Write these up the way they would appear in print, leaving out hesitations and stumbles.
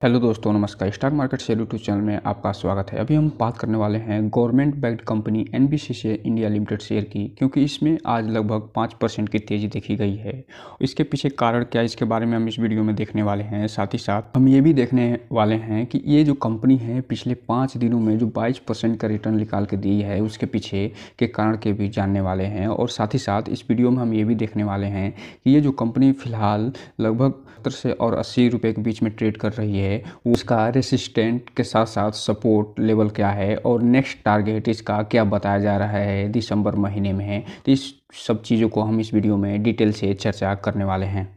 Hello दोस्तों, नमस्कार। Stock market share YouTube channel में आपका स्वागत है। अभी हम बात करने वाले हैं government backed company NBCC India limited share की, क्योंकि इसमें आज लगभग 5% की तेज़ी देखी गई है। इसके पीछे कारण क्या है, इसके बारे में हम इस वीडियो में देखने वाले हैं। साथ ही साथ हम ये भी देखने वाले हैं कि ये जो कंपनी है पिछले 5 दिनों में जो 22% का रिटर्न निकाल के दी है, उसके पीछे के कारण के भी जानने वाले हैं। और साथ ही साथ इस वीडियो में हम ये भी देखने वाले हैं कि ये जो कंपनी फ़िलहाल लगभग 70 से और 80 रुपये के बीच में ट्रेड कर रही है, उसका रेसिस्टेंट के साथ साथ सपोर्ट लेवल क्या है और नेक्स्ट टारगेट इसका क्या बताया जा रहा है दिसंबर महीने में है। तो इस सब चीज़ों को हम इस वीडियो में डिटेल से चर्चा करने वाले हैं।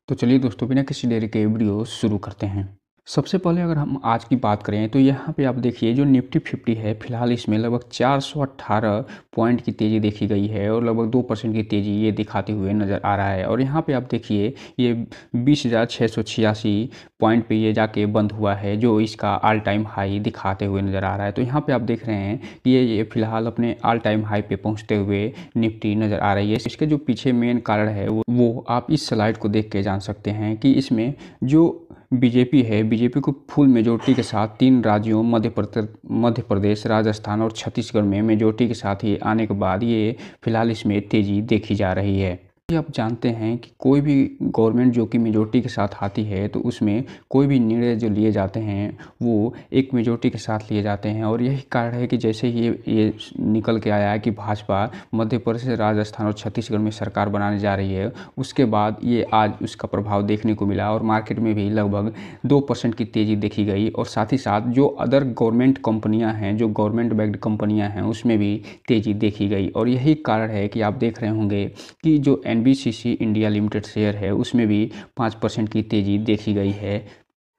तो चलिए दोस्तों, बिना किसी देरी के वीडियो शुरू करते हैं। सबसे पहले अगर हम आज की बात करें तो यहाँ पे आप देखिए जो निफ्टी 50 है, फिलहाल इसमें लगभग 418 पॉइंट की तेज़ी देखी गई है और लगभग 2% की तेज़ी ये दिखाते हुए नज़र आ रहा है। और यहाँ पे आप देखिए ये 20,686 पॉइंट पे ये जाके बंद हुआ है, जो इसका ऑल टाइम हाई दिखाते हुए नज़र आ रहा है। तो यहाँ पे आप देख रहे हैं कि ये फिलहाल अपने ऑल टाइम हाई पे पहुँचते हुए निफ्टी नज़र आ रही है। इसके जो पीछे मेन कारण है वो आप इस स्लाइड को देख के जान सकते हैं कि इसमें जो बीजेपी है, बीजेपी को फुल मेजोरिटी के साथ 3 राज्यों मध्य प्रदेश, राजस्थान और छत्तीसगढ़ में मेजोरिटी के साथ ही आने के बाद ये फिलहाल इसमें तेज़ी देखी जा रही है। आप जानते हैं कि कोई भी गवर्नमेंट जो कि मेजोरिटी के साथ आती है तो उसमें कोई भी निर्णय जो लिए जाते हैं वो एक मेजोरिटी के साथ लिए जाते हैं। और यही कारण है कि जैसे ये निकल के आया है कि भाजपा मध्य प्रदेश, राजस्थान और छत्तीसगढ़ में सरकार बनाने जा रही है, उसके बाद ये आज उसका प्रभाव देखने को मिला और मार्केट में भी लगभग 2% की तेज़ी देखी गई। और साथ ही साथ जो अदर गवर्नमेंट कंपनियाँ हैं, जो गवर्नमेंट बैक्ड कंपनियाँ हैं, उसमें भी तेज़ी देखी गई। और यही कारण है कि आप देख रहे होंगे कि जो एनबीसीसी इंडिया लिमिटेड शेयर है उसमें भी 5% की तेज़ी देखी गई है।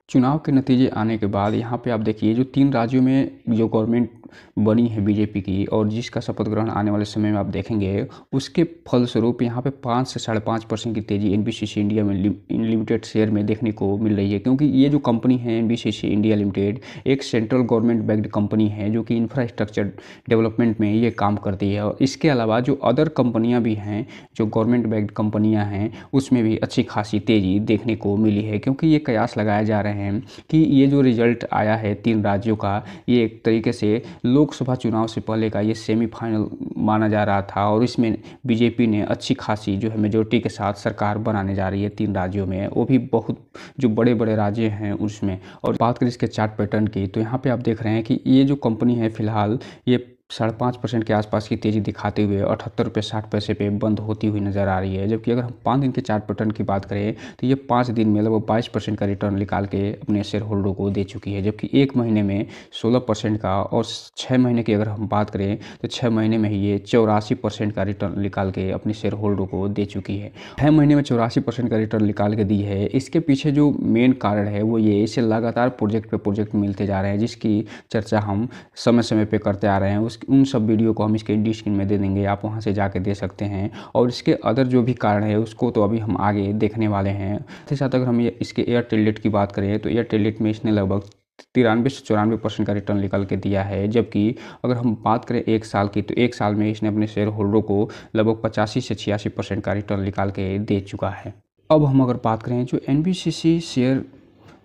चुनाव के नतीजे आने के बाद यहाँ पे आप देखिए जो 3 राज्यों में जो गवर्नमेंट बनी है बीजेपी की और जिसका शपथ ग्रहण आने वाले समय में आप देखेंगे, उसके फलस्वरूप यहाँ पे 5 से 5.5% की तेज़ी एनबीसीसी इंडिया में लिमिटेड शेयर में देखने को मिल रही है। क्योंकि ये जो कंपनी है एनबीसीसी इंडिया लिमिटेड एक सेंट्रल गवर्नमेंट बैक्ड कंपनी है जो कि इंफ्रास्ट्रक्चर डेवलपमेंट में ये काम करती है। और इसके अलावा जो अदर कंपनियाँ भी हैं, जो गवर्नमेंट बैक्ड कंपनियाँ हैं, उसमें भी अच्छी खासी तेज़ी देखने को मिली है। क्योंकि ये कयास लगाया जा रहे हैं कि ये जो रिजल्ट आया है 3 राज्यों का, ये एक तरीके से लोकसभा चुनाव से पहले का ये सेमीफाइनल माना जा रहा था। और इसमें बीजेपी ने अच्छी खासी जो है मेजोरिटी के साथ सरकार बनाने जा रही है 3 राज्यों में, वो भी बहुत जो बड़े बड़े राज्य हैं उसमें। और बात करें इसके चार्ट पैटर्न की तो यहाँ पे आप देख रहे हैं कि ये जो कंपनी है फिलहाल ये 5.5% के आसपास की तेज़ी दिखाते हुए 78 रुपये 60 पैसे पे बंद होती हुई नज़र आ रही है। जबकि अगर हम 5 दिन के चार्ट पैटर्न की बात करें तो ये 5 दिन में लगभग 22% का रिटर्न निकाल के अपने शेयर होल्डरों को दे चुकी है। जबकि 1 महीने में 16% का और 6 महीने की अगर हम बात करें तो 6 महीने में ही ये 84% का रिटर्न निकाल के अपने शेयर होल्डरों को दे चुकी है। 6 महीने में 84% का रिटर्न निकाल के दी है। इसके पीछे जो मेन कारण है वो ये, इसे लगातार प्रोजेक्ट पे प्रोजेक्ट मिलते जा रहे हैं, जिसकी चर्चा हम समय समय पे करते आ रहे हैं। उन सब वीडियो को हम इसके डिस्क्रिप्शन में दे देंगे, आप वहां से जाके दे सकते हैं। और इसके अदर जो भी कारण है उसको तो अभी हम आगे देखने वाले हैं। साथ ही साथ अगर हम इसके एयरटेल डेट की बात करें तो एयरटेल डेट में इसने लगभग 93 से 94% का रिटर्न निकल के दिया है। जबकि अगर हम बात करें 1 साल की तो 1 साल में इसने अपने शेयर होल्डरों को लगभग 85 से 86% का रिटर्न निकाल के दे चुका है। अब हम अगर बात करें जो एनबीसीसी शेयर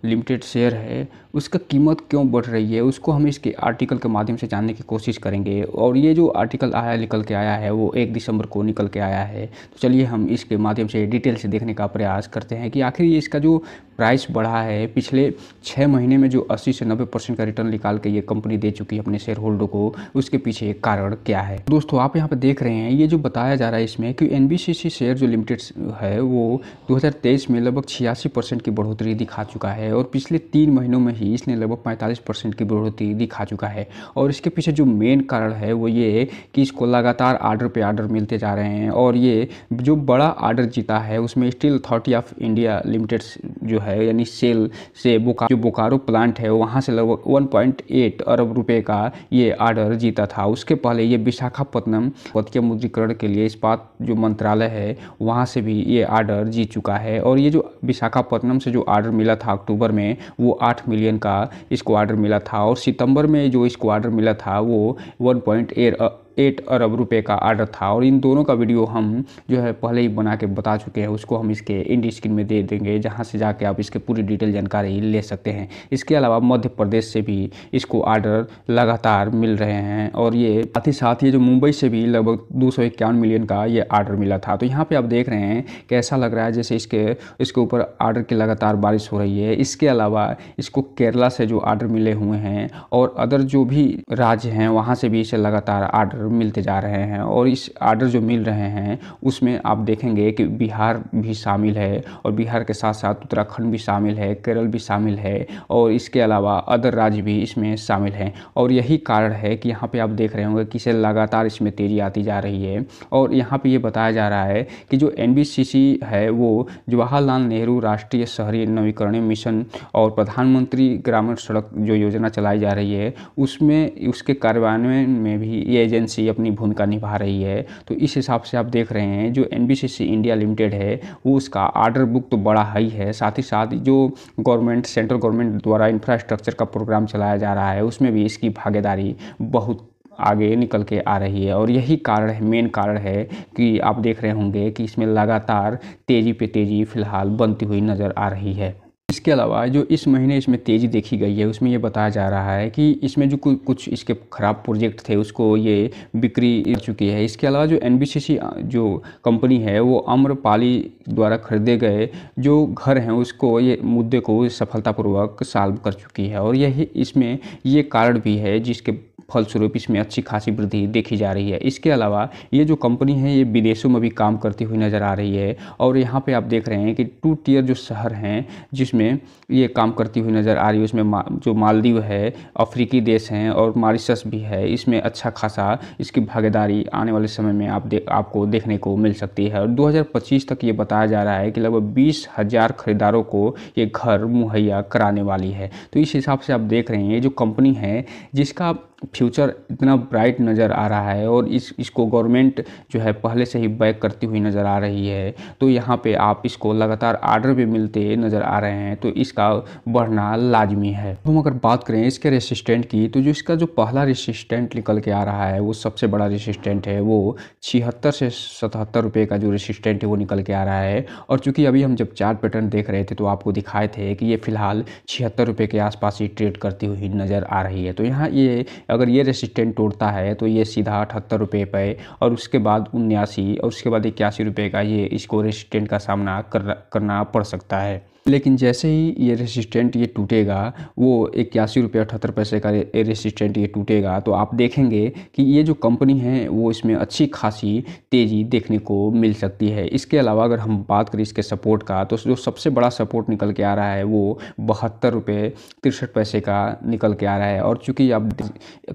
लिमिटेड शेयर है उसका कीमत क्यों बढ़ रही है, उसको हम इसके आर्टिकल के माध्यम से जानने की कोशिश करेंगे। और ये जो आर्टिकल आया निकल के आया है वो 1 दिसंबर को निकल के आया है। तो चलिए हम इसके माध्यम से डिटेल से देखने का प्रयास करते हैं कि आखिर ये इसका जो प्राइस बढ़ा है पिछले 6 महीने में जो 80 से 90% का रिटर्न निकाल के ये कंपनी दे चुकी है अपने शेयर होल्डर को, उसके पीछे कारण क्या है। दोस्तों आप यहाँ पे देख रहे हैं ये जो बताया जा रहा है इसमें कि एनबीसीसी शेयर जो लिमिटेड है वो 2023 में लगभग 86% की बढ़ोतरी दिखा चुका है और पिछले 3 महीनों में ही इसने लगभग 45% की बढ़ोतरी दिखा चुका है। और इसके पीछे जो मेन कारण है वो ये है कि इसको लगातार आर्डर पे आर्डर मिलते जा रहे हैं। और ये जो बड़ा आर्डर जीता है उसमें steel authority of India limited जो है यानी सेल से जो बोकारो प्लांट है वहाँ से लगभग 1.8 अरब रुपए का ये आर्डर जीता था। उसके पहले ये विशाखापत्तनम वित्तीय मुद्रीकरण के लिए इस्पात जो मंत्रालय है वहाँ से भी ये आर्डर जीत चुका है। और ये जो विशाखापत्तनम से जो आर्डर मिला था अक्टूबर में वो 8 मिलियन का इसको आर्डर मिला था। और सितंबर में जो इसको आर्डर मिला था वो 1.8 8 अरब रुपए का आर्डर था और इन दोनों का वीडियो हम जो है पहले ही बना के बता चुके हैं। उसको हम इसके एंड स्क्रीन में दे देंगे, जहाँ से जाके आप इसके पूरी डिटेल जानकारी ले सकते हैं। इसके अलावा मध्य प्रदेश से भी इसको आर्डर लगातार मिल रहे हैं और ये साथ ही साथ ये जो मुंबई से भी लगभग 251 मिलियन का ये आर्डर मिला था। तो यहाँ पे आप देख रहे हैं कैसा लग रहा है जैसे इसके ऊपर आर्डर की लगातार बारिश हो रही है। इसके अलावा इसको केरला से जो आर्डर मिले हुए हैं और अदर जो भी राज्य हैं वहाँ से भी इसे लगातार आर्डर मिलते जा रहे हैं और इस आर्डर जो मिल रहे हैं उसमें आप देखेंगे कि बिहार भी शामिल है और बिहार के साथ साथ उत्तराखंड भी शामिल है, केरल भी शामिल है और इसके अलावा अदर राज्य भी इसमें शामिल हैं। और यही कारण है कि यहाँ पे आप देख रहे होंगे कि इसे लगातार इसमें तेज़ी आती जा रही है। और यहाँ पे ये बताया जा रहा है कि जो NBCC है वो जवाहरलाल नेहरू राष्ट्रीय शहरी नवीकरण मिशन और प्रधानमंत्री ग्रामीण सड़क जो योजना चलाई जा रही है उसमें उसके कार्यान्वयन में भी ये एजेंसी अपनी भूमिका निभा रही है। तो इस हिसाब से आप देख रहे हैं जो NBCC इंडिया लिमिटेड है वो उसका आर्डर बुक तो बड़ा हाई है, साथ ही साथ जो गवर्नमेंट सेंट्रल गवर्नमेंट द्वारा इंफ्रास्ट्रक्चर का प्रोग्राम चलाया जा रहा है उसमें भी इसकी भागीदारी बहुत आगे निकल के आ रही है। और यही कारण है, मेन कारण है कि आप देख रहे होंगे कि इसमें लगातार तेज़ी पे तेज़ी फिलहाल बनती हुई नज़र आ रही है। इसके अलावा जो इस महीने इसमें तेज़ी देखी गई है उसमें ये बताया जा रहा है कि इसमें जो कुछ इसके ख़राब प्रोजेक्ट थे उसको ये बिक्री कर चुकी है। इसके अलावा जो NBCC जो कंपनी है वो आम्रपाली द्वारा खरीदे गए जो घर हैं उसको ये मुद्दे को सफलतापूर्वक सॉल्व कर चुकी है और यही इसमें ये कारण भी है जिसके फलस्वरूप इसमें अच्छी खासी वृद्धि देखी जा रही है। इसके अलावा ये जो कंपनी है ये विदेशों में भी काम करती हुई नज़र आ रही है और यहाँ पे आप देख रहे हैं कि 2 टियर जो शहर हैं जिसमें ये काम करती हुई नज़र आ रही है उसमें जो मालदीव है, अफ्रीकी देश हैं और मॉरिशस भी है, इसमें अच्छा खासा इसकी भागीदारी आने वाले समय में आपको देखने को मिल सकती है। और 2025 तक ये बताया जा रहा है कि लगभग 20,000 खरीदारों को ये घर मुहैया कराने वाली है। तो इस हिसाब से आप देख रहे हैं ये जो कंपनी है जिसका फ्यूचर इतना ब्राइट नज़र आ रहा है और इसको गवर्नमेंट जो है पहले से ही बैक करती हुई नज़र आ रही है। तो यहाँ पे आप इसको लगातार आर्डर भी मिलते नज़र आ रहे हैं तो इसका बढ़ना लाजमी है। हम अगर बात करें इसके रेसिस्टेंट की तो जो इसका जो पहला रेसिस्टेंट निकल के आ रहा है वो सबसे बड़ा रेसिस्टेंट है, वो 76 से 77 रुपये का जो रेसिस्टेंट है वो निकल के आ रहा है। और चूँकि अभी हम जब चार्ट पैटर्न देख रहे थे तो आपको दिखाए थे कि ये फिलहाल 76 रुपये के आसपास ही ट्रेड करती हुई नज़र आ रही है। तो यहाँ ये अगर ये रेसिस्टेंट तोड़ता है तो ये सीधा 78 रुपये पे और उसके बाद 79 और उसके बाद 81 रुपये का ये इसको रेसिस्टेंट का सामना करना पड़ सकता है। लेकिन जैसे ही ये रेसिस्टेंट ये टूटेगा वो 81 रुपये 78 पैसे का रेसिस्टेंट ये टूटेगा तो आप देखेंगे कि ये जो कंपनी है वो इसमें अच्छी खासी तेज़ी देखने को मिल सकती है। इसके अलावा अगर हम बात करें इसके सपोर्ट का तो जो सबसे बड़ा सपोर्ट निकल के आ रहा है वो 72 रुपये 63 पैसे का निकल के आ रहा है। और चूँकि आप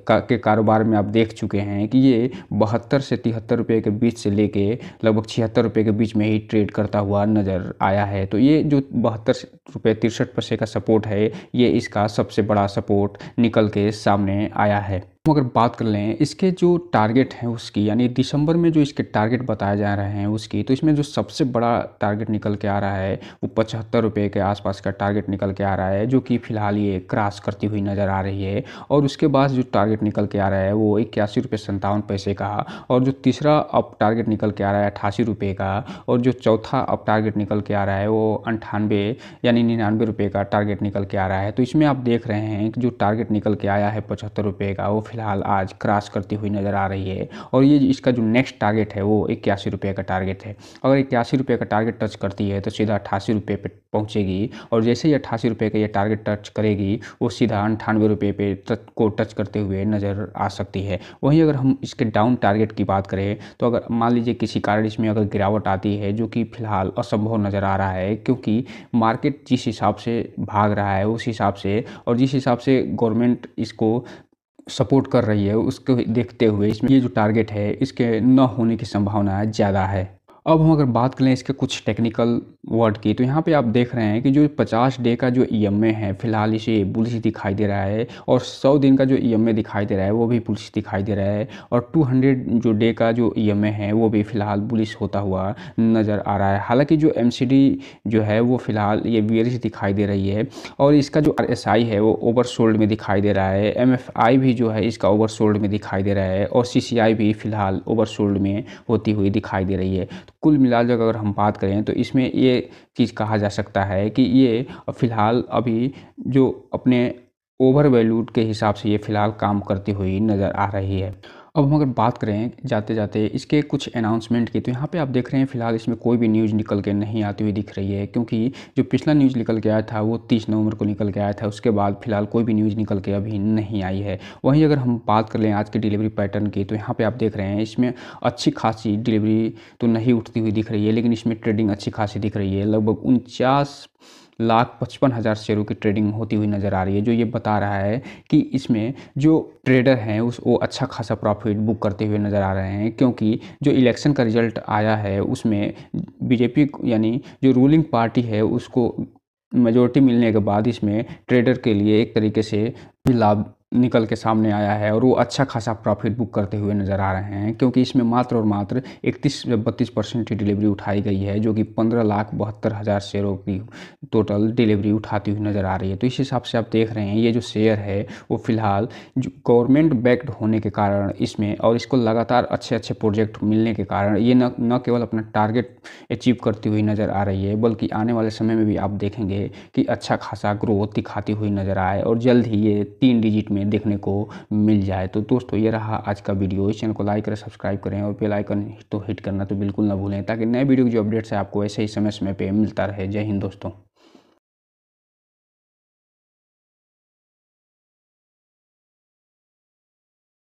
के कारोबार में आप देख चुके हैं कि ये 72 से 73 रुपये के बीच से लेके लगभग 76 रुपये के बीच में ही ट्रेड करता हुआ नज़र आया है। तो ये जो 72 रुपये 63 पैसे का सपोर्ट है ये इसका सबसे बड़ा सपोर्ट निकल के सामने आया है। हम अगर बात कर लें इसके जो टारगेट हैं उसकी, यानी दिसंबर में जो इसके टारगेट बताए जा रहे हैं उसकी, तो इसमें जो सबसे बड़ा टारगेट निकल के आ रहा है वो 75 रुपये के आसपास का टारगेट निकल के आ रहा है जो कि फ़िलहाल ये क्रॉस करती हुई नज़र आ रही है। और उसके बाद जो टारगेट निकल के आ रहा है वो 81 रुपये 57 पैसे का, और जो तीसरा अप टारगेट निकल के आ रहा है 88 रुपये का, और जो चौथा अप टारगेट निकल के आ रहा है वो 98 यानी 99 रुपये का टारगेट निकल के आ रहा है। तो इसमें आप देख रहे हैं कि जो टारगेट निकल के आया है 75 रुपये का वो फिलहाल आज क्रॉस करती हुई नज़र आ रही है। और ये इसका जो नेक्स्ट टारगेट है वो 81 रुपये का टारगेट है। अगर 81 रुपये का टारगेट टच करती है तो सीधा 88 रुपये पे पहुंचेगी, और जैसे ही 88 रुपये का ये टारगेट टच करेगी वो सीधा 98 रुपये पे को टच करते हुए नज़र आ सकती है। वहीं अगर हम इसके डाउन टारगेट की बात करें तो अगर मान लीजिए किसी कारण इसमें अगर गिरावट आती है जो कि फ़िलहाल असंभव नज़र आ रहा है, क्योंकि मार्केट जिस हिसाब से भाग रहा है उस हिसाब से और जिस हिसाब से गवर्नमेंट इसको सपोर्ट कर रही है उसको देखते हुए इसमें ये जो टारगेट है इसके न होने की संभावना ज़्यादा है। अब हम अगर बात करें इसके कुछ टेक्निकल वर्ड की, तो यहाँ पे आप देख रहे हैं कि जो 50 डे का जो ईएमए है फिलहाल इसे बुलिश दिखाई दे रहा है, और 100 दिन का जो ईएमए दिखाई दे रहा है वो भी बुलिश दिखाई दे रहा है, और 200 जो डे का जो ईएमए है वो भी फिलहाल बुलिश होता हुआ नज़र आ रहा है। हालांकि जो एमसीडी जो है वो फिलहाल ये बेयरिश दिखाई दे रही है, और इसका जो आरएसआई है वो ओवरसोल्ड में दिखाई दे रहा है। एमएफआई भी जो है इसका ओवरसोल्ड में दिखाई दे रहा है, और सीसीआई भी फिलहाल ओवरसोल्ड में होती हुई दिखाई दे रही है। कुल मिलाकर अगर हम बात करें तो इसमें ये चीज़ कहा जा सकता है कि ये फ़िलहाल अभी जो अपने ओवर वैल्यूड के हिसाब से ये फ़िलहाल काम करती हुई नज़र आ रही है। अब हम अगर बात करें जाते जाते इसके कुछ अनाउंसमेंट की, तो यहाँ पे आप देख रहे हैं फ़िलहाल इसमें कोई भी न्यूज़ निकल के नहीं आती हुई दिख रही है, क्योंकि जो पिछला न्यूज़ निकल के आया था वो 30 नवंबर को निकल के आया था। उसके बाद फ़िलहाल कोई भी न्यूज़ निकल के अभी नहीं आई है। वहीं अगर हम बात कर लें आज के डिलीवरी पैटर्न की, तो यहाँ पर आप देख रहे हैं इसमें अच्छी खासी डिलीवरी तो नहीं उठती हुई दिख रही है, लेकिन इसमें ट्रेडिंग अच्छी खासी दिख रही है। लगभग 49,55,000 शेयरों की ट्रेडिंग होती हुई नज़र आ रही है, जो ये बता रहा है कि इसमें जो ट्रेडर हैं वो अच्छा खासा प्रॉफिट बुक करते हुए नज़र आ रहे हैं, क्योंकि जो इलेक्शन का रिजल्ट आया है उसमें बीजेपी यानी जो रूलिंग पार्टी है उसको मेजोरिटी मिलने के बाद इसमें ट्रेडर के लिए एक तरीके से लाभ निकल के सामने आया है, और वो अच्छा खासा प्रॉफिट बुक करते हुए नज़र आ रहे हैं, क्योंकि इसमें मात्र और मात्र 31-32% की डिलीवरी उठाई गई है, जो कि 15,72,000 शेयरों की टोटल डिलीवरी उठाती हुई नज़र आ रही है। तो इस हिसाब से आप देख रहे हैं ये जो शेयर है वो फ़िलहाल जो गवर्नमेंट बैक्ड होने के कारण इसमें, और इसको लगातार अच्छे अच्छे प्रोजेक्ट मिलने के कारण ये न केवल अपना टारगेट अचीव करती हुई नज़र आ रही है, बल्कि आने वाले समय में भी आप देखेंगे कि अच्छा खासा ग्रोथ दिखाती हुई नज़र आए, और जल्द ही ये 3 डिजिट में देखने को मिल जाए। तो दोस्तों ये रहा आज का वीडियो। इस चैनल को लाइक करें, सब्सक्राइब करें, और बेल आइकन तो हिट करना तो बिल्कुल ना भूलें, ताकि नए वीडियो की जो अपडेट्स है आपको ऐसे ही समय समय पे मिलता रहे। जय हिंद दोस्तों।